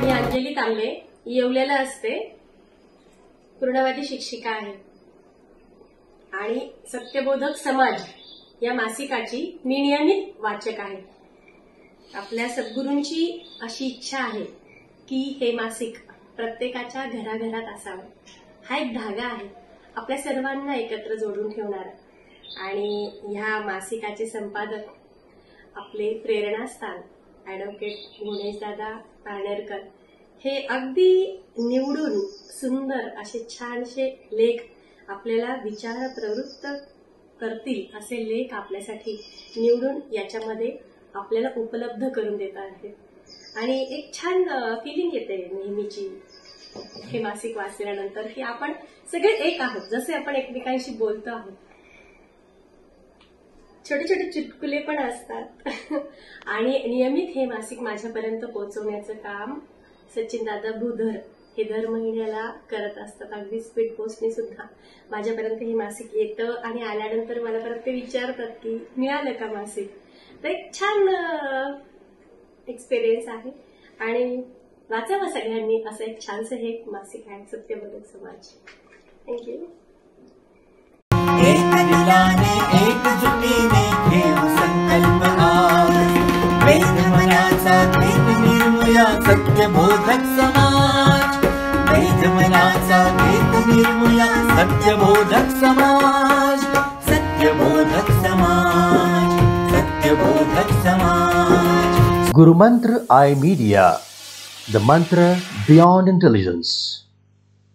मी अंजली तांबे येवल्याला असते, पूर्णवादी शिक्षिका आहे आणि सत्यबोधक समाज या मासिकाची मी नियमित वाचक आहे। आपल्या सद्गुरूंची अशी इच्छा आहे की हे मासिक प्रत्येकाच्या घराघरात असावं। हा एक धागा आहे आपल्या सर्वांना एकत्र जोडून ठेवणारा। आणि ह्या मासिकाचे संपादक आपले प्रेरणास्थान ॲडव्होकेट गुणेशदादा पारनेरकर हे अगदी निवडून सुंदर असे छानसे लेख आपल्याला विचार प्रवृत्त करतील असे लेख आपल्यासाठी निवडून याच्यामध्ये आपल्याला उपलब्ध करून देत आहेत। आणि एक छान फिलिंग येते नेहमीची हे मासिक वाचल्यानंतर की आपण सगळे एक आहोत, जसे आपण एकमेकांशी बोलतो आहोत। छोटे छोटे चुटकुले पण असतात आणि नियमित हे मासिक माझ्यापर्यंत पोहोचवण्याचं काम सचिन दादा भूधर हे दर महिन्याला करत असतात। अगदी स्पीड पोस्टने सुद्धा माझ्यापर्यंत हे मासिक येतं आणि आल्यानंतर मला परत ते विचारतात की मिळालं का मासिक। तर एक छान एक्सपिरियन्स आहे आणि वाचावं सगळ्यांनी असं एक छानसं हे मासिक आहे सत्यबोधक समाज। थँक्यू। एकजुटीने घेऊ संकल्प आज, वेद मनाचा भेद निर्मूया सत्यबोधक समाज। वेद मनाचा भेद निर्मूया सत्यबोधक समाज। सत्यबोधक समाज, सत्यबोधक समाज। Guru Mantra I Media, the mantra beyond intelligence.